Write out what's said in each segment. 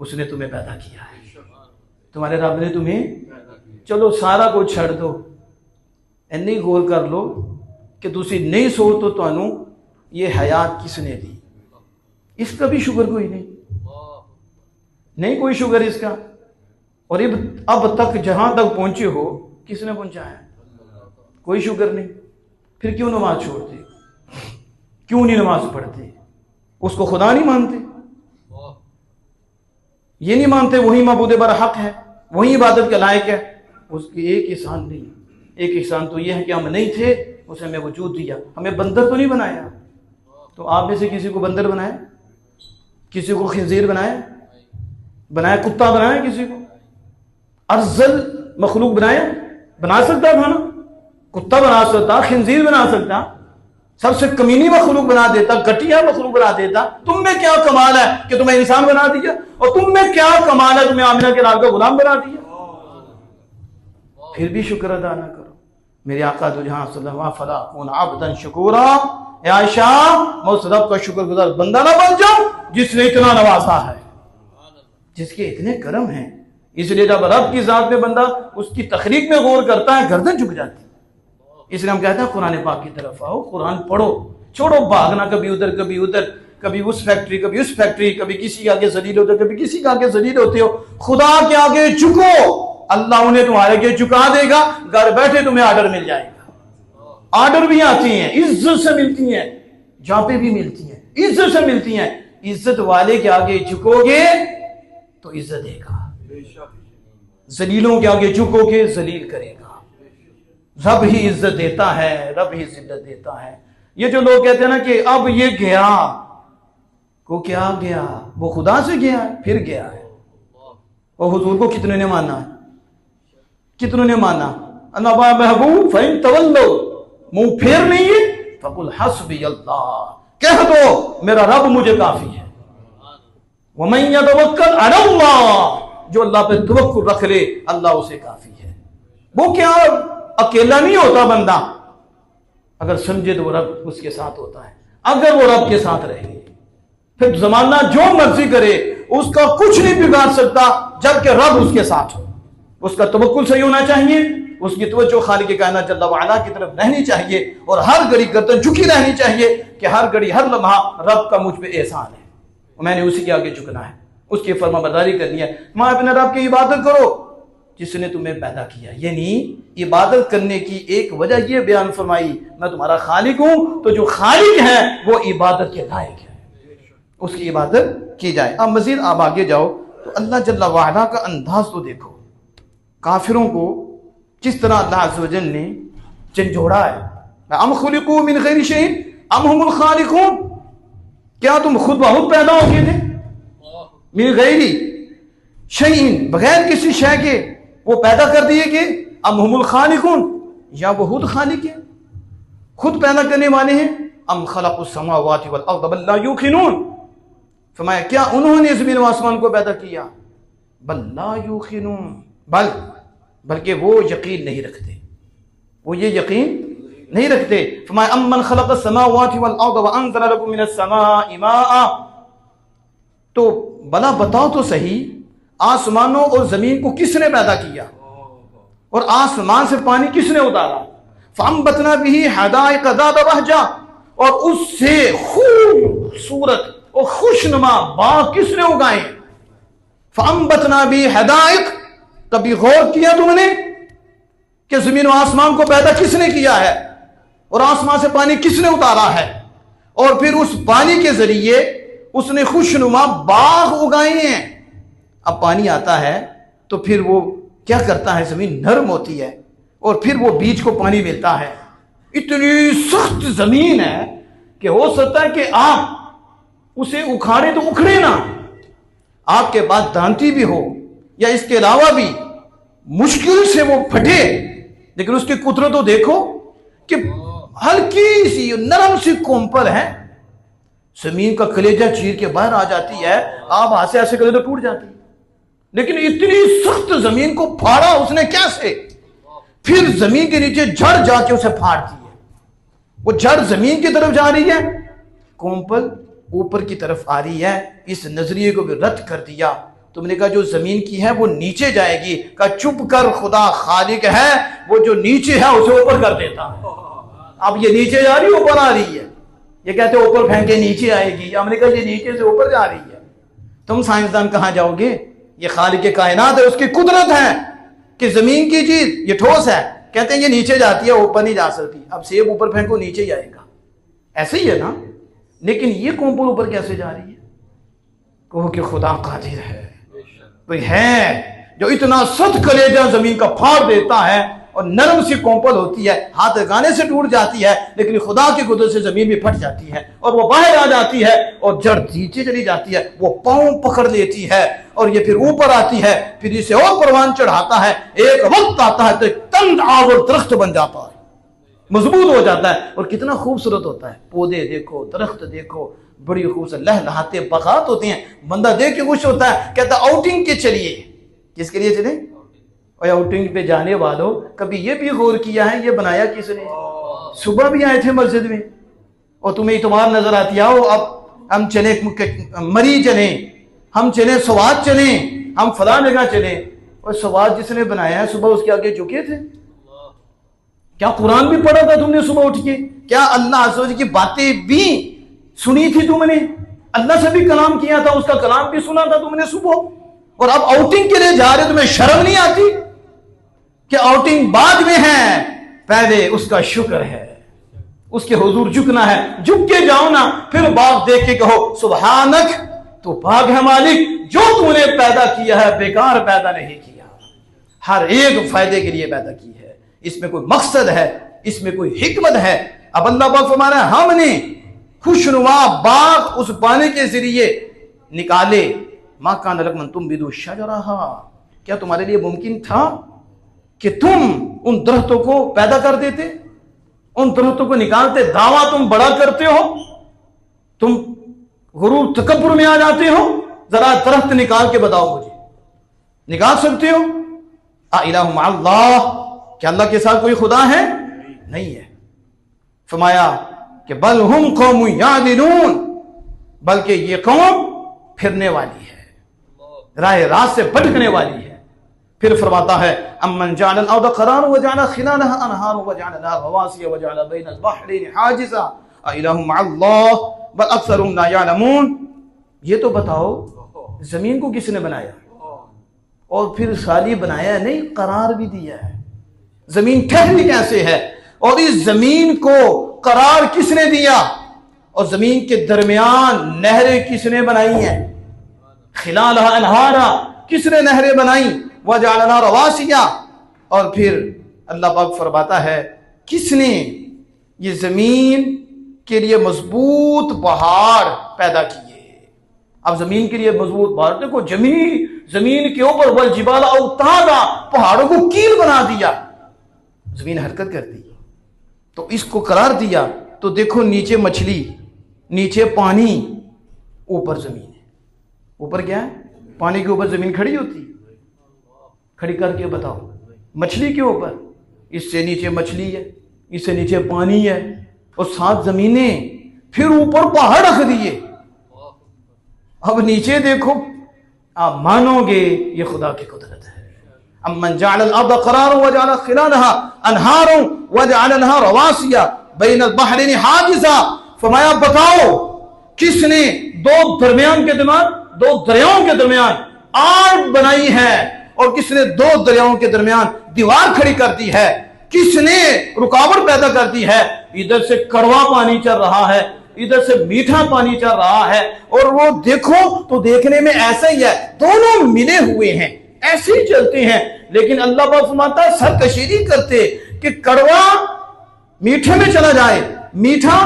उसने तुम्हें पैदा किया है, तुम्हारे रब ने तुम्हें। चलो सारा कुछ छड़ दो, इन्नी गौर कर लो कि तुसी नहीं सो तो तुहानू ये हयात किसने दी? इसका भी शुक्र कोई नहीं कोई शुक्र इसका। और अब तक जहां तक पहुंचे हो किसने पहुंचाया? कोई शुक्र नहीं। फिर क्यों नमाज छोड़ते, क्यों नहीं नमाज पढ़ते? उसको खुदा नहीं मानते, ये नहीं मानते वही मबूद बरहक है, वही इबादत के लायक है। उसकी एक एहसान नहीं, एक एहसान तो यह है कि हम नहीं थे, उसे हमें वजूद दिया, हमें बंदर तो नहीं बनाया। तो आप में से किसी को बंदर बनाया? किसी को खिंजीर बनाया? कुत्ता बनाया? किसी को अर्जल मखलूक बनाया? बना सकता था ना, कुत्ता बना सकता, खिंजीर बना सकता, सबसे कमीनी मखलूक बना देता, घटिया मखलूक बना देता। तुम में क्या कमाल है कि तुम्हें इंसान बना दिया? और तुम में क्या कमाल है तुम्हें आमिना के लाल का गुलाम बना दिया? फिर भी शुक्र अदा ना करो। मेरे आका दो जहां फला कून अब्दन शुकूरा, आयशा मैं उस रब का शुक्रगुजार बंदा ना बन जाऊं जिसने इतना नवाजा है, जिसके इतने करम हैं। इसलिए जब रब की जात में बंदा उसकी तखलीक में गौर करता है, गर्दन झुक जाती। इसलिए हम कहते हैं कुरान पाक की तरफ आओ, कुरान पढ़ो, छोड़ो भागना कभी उधर कभी उधर, कभी उस फैक्ट्री कभी उस फैक्ट्री, कभी किसी के आगे जलील होते हो, कभी किसी के आगे जलील होते हो। खुदा के आगे झुको, अल्लाह उन्हें तुम्हारे आगे झुका देगा। घर बैठे तुम्हें ऑर्डर मिल जाएगा। ऑर्डर भी आती हैं, इज्जत से मिलती हैं, जापे भी मिलती हैं, इज्जत से मिलती हैं। इज्जत वाले के आगे झुकोगे तो इज्जत देगा, जलीलों के आगे झुकोगे जलील करेगा। रब ही इज्जत देता है, रब ही जिल्लत देता है। ये जो लोग कहते हैं ना कि अब ये गया, को क्या गया? वो खुदा से गया है, फिर गया है। और हुजूर को कितने ने माना है? कितनों ने माना? अनबा महबूब फइन तवल्लो, मुंह फेर नहीं है, फकुल हस्बी अल्लाह, कह दो मेरा रब मुझे काफी है। वमन यतवक्कल अलल्लाह, जो अल्लाह पे तवक्कुल रख ले अल्लाह उसे काफी है। वो क्या अकेला नहीं होता बंदा, अगर समझे तो वो रब उसके साथ होता है। अगर वो रब के साथ रहे फिर जमाना जो मर्जी करे उसका कुछ नहीं बिगाड़ सकता, जबकि रब उसके साथ हो। उसका तवक्कुल सही होना चाहिए, उसकी तवज्जो खालिक कायनात जल्ल व अला की तरफ रहनी चाहिए, और हर घड़ी गर्दन झुकी रहनी चाहिए कि हर घड़ी हर लम्हा रब का मुझ पे एहसान है, मैंने उसी के आगे झुकना है, उसकी फरमाबरदारी करनी है। मां अपने रब की इबादत करो जिसने तुम्हें पैदा किया। यानी इबादत करने की एक वजह यह बयान फरमाई, मैं तुम्हारा खालिक हूं, तो जो खालिक है वो इबादत के लायक है, उसकी इबादत की जाए। अब मजीद आप आगे जाओ तो अल्लाह जल्ला वाला का अंदाज तो देखो, काफिरों को जिस तरह अल्लाह अज़्ज़ व जल ने झंझोड़ा है। अम खुलिकू मिन गैरि शैइन अम हुमुल खालिकून, क्या तुम खुद बहुत पैदा हो गए थे? मिन गैरि शैइन, बगैर किसी शय के वो पैदा कर दिए कि अम हुमुल खालिकून, या वो खुद खालिक है, खुद पैदा करने वाले हैं। अम खलक़ुस समावाति वल अर्द बल ला यूक़िनून, फरमाया क्या उन्होंने ज़मीन व आसमान को पैदा किया? बल ला यूक़िनून, बल्कि वो यकीन नहीं रखते, वो ये यकीन नहीं रखते। फरमाया अम्मन खलक़स समावाति वल अर्द व अंज़ला लकुम मिनस समाइ माअ, तो भला बताओ तो सही आसमानों और जमीन को किसने पैदा किया और आसमान से पानी किसने उतारा? फअंबतना बिही हदाइक़ ज़ात बहजा, और उससे खूबसूरत और खुशनुमा बाग किसने उगाए? फअंबतना बिही हदाइक़, कभी गौर किया तुमने कि जमीन और आसमान को पैदा किसने किया है और आसमान से पानी किसने उतारा है, और फिर उस पानी के जरिए उसने खुशनुमा बाग उगाए हैं। अब पानी आता है तो फिर वो क्या करता है, जमीन नरम होती है और फिर वो बीज को पानी मिलता है। इतनी सख्त जमीन है कि हो सकता है कि आप उसे उखाड़े तो उखड़े ना, आपके पास दांती भी हो या इसके अलावा भी मुश्किल से वो फटे, लेकिन उसकी कुदरत तो देखो कि हल्की सी नरम सी कोम्पल है, जमीन का कलेजा चीर के बाहर आ जाती है, आप हाथ से ऐसे करें तो टूट जाती है। लेकिन इतनी सख्त जमीन को फाड़ा उसने कैसे? फिर जमीन के नीचे जड़ जाके उसे फाड़ती है, वो जड़ जमीन की तरफ जा रही है, कोम्पल ऊपर की तरफ आ रही है। इस नजरिए को भी रद्द कर दिया तुमने कहा जो जमीन की है वो नीचे जाएगी, कहा चुप कर, खुदा खालिक है, वो जो नीचे है उसे ऊपर कर देता है। अब ये नीचे जा रही है, ऊपर आ रही है, ये कहते हैं ऊपर फेंके नीचे आएगी, हमने कहा ये नीचे से ऊपर जा रही है। तुम साइंसदान कहां जाओगे? ये खालिक कायनात है, उसकी कुदरत है कि जमीन की चीज ये ठोस है, कहते हैं ये नीचे जाती है, ऊपर नहीं जा सकती। अब सेब ऊपर फेंको नीचे ही आएगा, ऐसे ही है ना। लेकिन ये कौन ऊपर कैसे जा रही है? कहो कि खुदा कादिर है, कोई है जो इतना सख्त कलेजा जमीन का फाड़ देता है और नरम सी कोंपल होती है, हाथ लगाने से टूट जाती है, लेकिन खुदा की कुदरत से जमीन भी फट जाती है और वो बाहर आ जाती है और जड़ नीचे चली जाती है, वो पांव पकड़ लेती है और ये फिर ऊपर आती है, फिर इसे और परवान चढ़ाता है। एक वक्त आता है तो एक तंग आवर दरख्त बन जाता है, मजबूत हो जाता है और कितना खूबसूरत होता है। पौधे देखो, दरख्त देखो, बड़ी खूबसूरत लहलहाते बगात होती हैं। बंदा देख के खुश होता है, कहता आउटिंग के चलिए। किसके लिए चले? और आउटिंग पे जाने वालों, कभी ये भी गौर किया है ये बनाया किसने? सुबह भी आए थे मस्जिद में और तुम्हें इतवार नजर आती, आओ अब हम चले मरी चले, हम चले स्वाद चले, हम फला जगह चले। और स्वाद जिसने बनाया है सुबह उसके आगे झुके थे? क्या कुरान भी पढ़ा था तुमने सुबह उठ के? क्या अल्लाह अज़्ज़ की बातें भी सुनी थी तुमने? अल्लाह से भी कलाम किया था, उसका कलाम भी सुना था तुमने सुबह। और अब आउटिंग के लिए जा रहे, तुम्हें शर्म नहीं आती कि आउटिंग बाद में है, पहले उसका शुक्र है, उसके हुजूर झुकना है। झुक के जाओ ना, फिर बाग देख के कहो सुबहानक, तो पाक है मालिक, जो तूने पैदा किया है बेकार पैदा नहीं किया, हर एक फायदे के लिए पैदा की है, इसमें कोई मकसद है, इसमें कोई हिकमत है। अब अल्लाह पाक फरमा रहा है हमने खुशनुमा बाग उस पानी के जरिए निकाले। माँ कान लकमन तुम बिदु शजरहा, क्या तुम्हारे लिए मुमकिन था कि तुम उन दरख्तों को पैदा कर देते, उन दरख्तों को निकालते? दावा तुम बड़ा करते हो, तुम गुरूर तकब्बुर में आ जाते हो। जरा दरख्त निकाल के बताओ मुझे, निकाल सकते हो? इलाहु मअल्लाह, क्या अल्लाह के साथ कोई खुदा है? नहीं है। फरमाया कि बल हुम कौम यादिलून, बल्कि ये कौम फिरने वाली है, राह रात से भटकने वाली है। फिर फरमाता है अम्मन जअल अर्द क़रारन व जअल खिलालहा अनहार व जअल लहा रवासिय व जअल बैनल बहरैन हाजिज़ा इलाहु मअल्लाह बल अक्सरुहुम ला यअलमून। ये तो बताओ जमीन को किसने बनाया? और फिर खाली बनाया नहीं, करार भी दिया है। जमीन ठहरी कैसे है और इस जमीन को करार किसने दिया? और जमीन के दरमियान नहरें किसने बनाई हैं? खिलालहा अनहारा, किसने नहरें बनाई? वजअलना रवासिया, और फिर अल्लाह पाक फरमाता है किसने ये जमीन के लिए मजबूत पहाड़ पैदा किए। अब जमीन के लिए मजबूत पहाड़ देखो, जमीन के ऊपर वल जिबाल औतादा, पहाड़ों को कील बना दिया, जमीन हरकत कर दी तो इसको करार दिया। तो देखो नीचे मछली, नीचे पानी, ऊपर जमीन है। ऊपर क्या है? पानी के ऊपर जमीन खड़ी होती है, खड़ी करके बताओ। मछली के ऊपर, इससे नीचे मछली है, इससे नीचे पानी है और 7 जमीनें, फिर ऊपर पहाड़ रख दिए। अब नीचे देखो, आप मानोगे ये खुदा की कुदरत है। अम्मन जअल अर्द क़रारन व जअल खिलालहा अनहारन व जअल लहा रवासिया बैनल बहरैन हाजिज़ा। फरमाया बताओ किसने दो दरमियान के दरमियान, दो दरियाओं के दरमियान आड़ बनाई है और किसने दो दरियाओं के दरमियान दीवार खड़ी कर दी है? किसने रुकावट पैदा कर दी है? इधर से कड़वा पानी चल रहा है, इधर से मीठा पानी चल रहा है, और वो देखो तो देखने में ऐसा ही है, दोनों मिले हुए हैं, ऐसे ही चलते हैं। लेकिन अल्लाह पाक फरमाता है सरकशीरी करते कि कड़वा मीठे में चला जाए, मीठा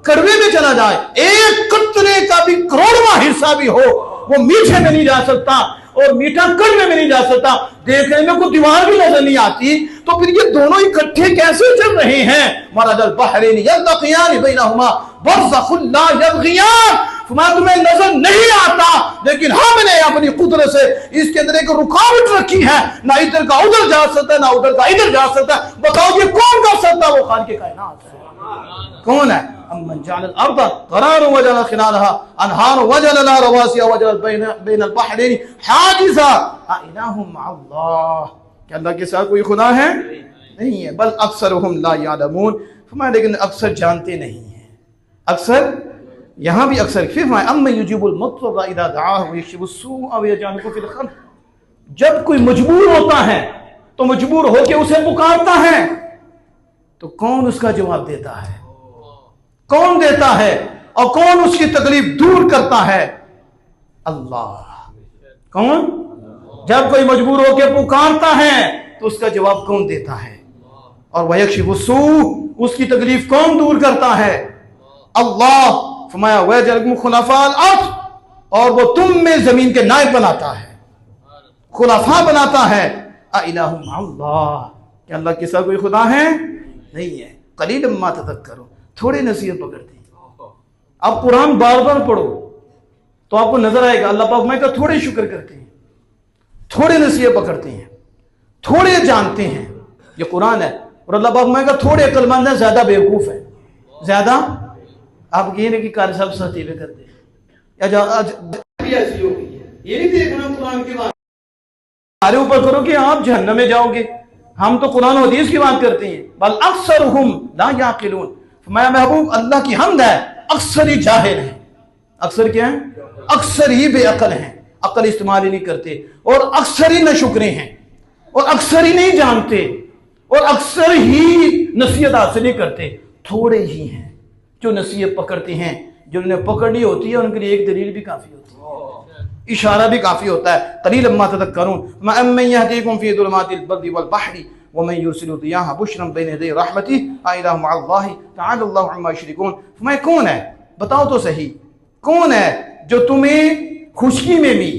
कड़वे में चला जाए, एक कतरे का भी करोड़वां हिस्सा भी हो वो मीठे में नहीं जा सकता और मीठा कड़वे में नहीं जा सकता। देखने में कोई दीवार भी नजर नहीं आती, तो फिर ये दोनों इकट्ठे कैसे चल रहे हैं? मरजल बहरैन यल्तक़ियान बैनहुमा बरज़ख़ुन ला यबग़ियान। तुम्हें नजर नहीं आता, लेकिन हमने अपनी कुदरत से इसके अंदर एक रुकावट रखी है, ना इधर का उधर जा सकता है, ना उधर का इधर जा सकता है। बताओ ये कौन कर सकता है? वो खालिक़ कायनात है। कौन है? अम्मन जअल अर्द क़रारन व जअल खिलालहा अनहार व जअल लहा रवासिया व जअल बैनल बहरैन हाजिज़ा आ इलाहुम मअल्लाह। क्या अल्लाह के साथ कोई खुदा है? नहीं है। बल अक्सरुहुम ला यअलमून, फरमाया लेकिन अक्सर जानते नहीं हैं। अक्सर, यहाँ भी अक्सर फिर अम्मन युजीबुल मुत्तर्रा इज़ा दआहु व यक्शिफुस सूअ व यजअलुकुम फिल खल्क़। जब कोई मजबूर होता है तो मजबूर होकर उसे पुकारता है तो कौन उसका जवाब देता है? कौन देता है और कौन उसकी तकलीफ दूर करता है? अल्लाह। कौन? जब कोई मजबूर होकर पुकारता है तो उसका जवाब कौन देता है? और वयक्शिफुस सूअ, उसकी तकलीफ कौन दूर करता है? अल्लाह। फरमाया वयजअलकुम खुलफाअल अर्द, और वो तुम में जमीन के नायब बनाता है, खुलफा बनाता है। आ इलाहुम मअल्लाह, क्या अल्लाह के साथ कोई खुदा है? नहीं है। कलीलन मा तज़क्करून, थोड़े नसीहत पकड़ते हैं। आप कुरान बार बार पढ़ो तो आपको नजर आएगा अल्लाह पाक मैं का थोड़े शुक्र करते हैं, थोड़े नसीहत पकड़ते हैं, थोड़े जानते हैं। ये कुरान है और अल्लाह पाक मैं का थोड़े अक्लमंद है, ज्यादा बेवकूफ है। ज्यादा आप ये नहीं कि कार साहब सतीबे करते हैं या ऐसी हो गई है, ये नहीं देखना कुरान की बात हमारे ऊपर करो कि आप जहन्नम में जाओगे। हम तो कुरान और हदीस की बात करते हैं। बल अक्सरुहुम ला याकिलून, फरमाया महबूब अल्लाह की हम्द है अक्सर ही जाहिल है। अक्सर क्या है? अक्सर ही बेअकल हैं, अकल इस्तेमाल ही नहीं करते, और अक्सर ही नशुक्रे हैं, और अक्सर ही नहीं जानते, और अक्सर ही नसीहत हासिल नहीं करते। थोड़े ही हैं जो नसीहत पकड़ते हैं। जिन्होंने पकड़नी होती है उनके लिए एक दलील भी काफी होती है, इशारा भी काफी होता है। कलीलन मा तज़क्करून अम्मन यहदीकुम फी ज़ुलुमातिल बर्रि वल बहरि व मन युरसिलु रियाह बुशरन बैन यदै रहमतिही आ इलाहु मअल्लाहि तआला अल्लाहु अम्मा युशरिकून। फरमाया कौन है? बताओ तो सही, कौन है जो तुम्हें खुशकी में भी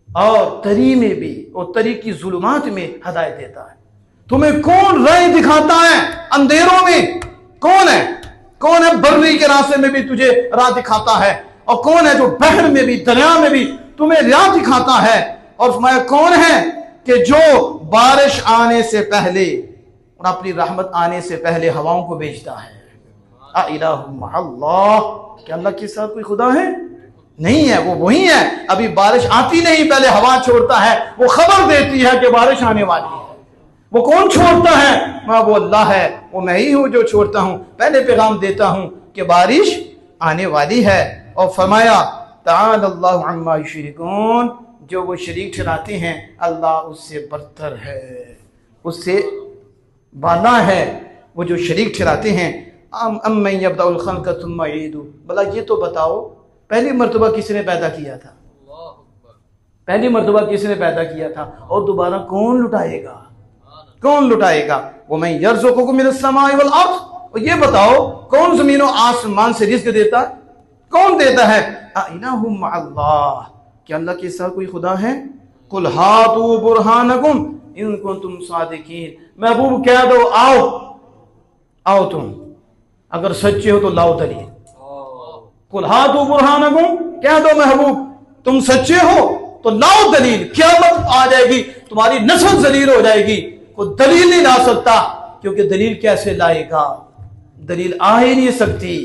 और तरी में भी और तरी की जुलुमात में हदायत देता है? तुम्हें कौन राह दिखाता है अंधेरों में? कौन है? कौन है बर्री के रास्ते में भी तुझे राह दिखाता है? और कौन है जो बहर में भी दरिया में भी तुम्हें राह दिखाता है? और फरमाया कौन है कि जो बारिश आने से पहले और अपनी रहमत आने से पहले हवाओं को भेजता है? आ इलाहु मअल्लाह, क्या अल्लाह के साथ कोई खुदा है? नहीं है। वो वही है, अभी बारिश आती नहीं पहले हवा छोड़ता है, वो खबर देती है कि बारिश आने वाली है। वो कौन छोड़ता है? वो अल्लाह है। वो मैं ही हूं जो छोड़ता हूं, पहले पैगाम देता हूं कि बारिश आने वाली है। और फरमाया तआला अल्लाहु अम्मा युशरिकून, जो वो शरीक ठहराते हैं अल्लाह उससे बरतर है, उससे बाला है वो जो शरीक ठहराते हैं। अम्मन यब्दउल खल्क़ सुम्मा युईदुहु, भला ये तो बताओ पहली मर्तबा किसने पैदा किया था? पहली मर्तबा किसने पैदा किया था और दोबारा कौन लुटाएगा? कौन लुटाएगा? वमन यर्ज़ुकुकुम मिनस समाई वल अर्ज़, और ये बताओ कौन जमीनों आसमान से रिज़्क़ देता है? कौन देता है? आ इलाहुम मअल्लाह, क्या अल्लाह के साथ कोई खुदा है? कुल हातू बुरहानकुम इन कुंतुम सादिकीन, महबूब कह दो आओ, आओ तुम अगर सच्चे हो तो लाओ दलील। कुल हातू बुरहानकुम, कह दो महबूब तुम सच्चे हो तो लाओ दलील। क़यामत आ जाएगी, तुम्हारी नस्ल जलील हो जाएगी, कोई दलील नहीं ला सकता। क्योंकि दलील कैसे लाएगा? दलील आ ही नहीं सकती,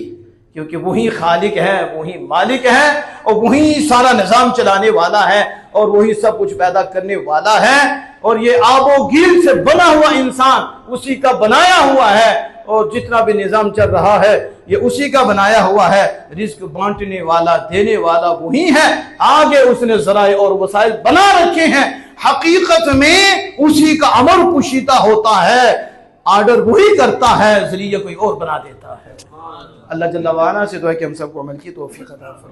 क्योंकि वही खालिक है, वही मालिक है, और वही सारा निजाम चलाने वाला है, और वही सब कुछ पैदा करने वाला है। और ये आबोगीर से बना हुआ इंसान उसी का बनाया हुआ है, और जितना भी निजाम चल रहा है ये उसी का बनाया हुआ है। रिस्क बांटने वाला, देने वाला वही है। आगे उसने ज़राए और वसाइल बना रखे हैं, हकीकत में उसी का अमर पुशीता होता है, आर्डर वही करता है, जरिया कोई और बना देता है। अल्लाह जल्ल वाला से दुआ कि हम सबको अमल की तौफीक अता फरमाए।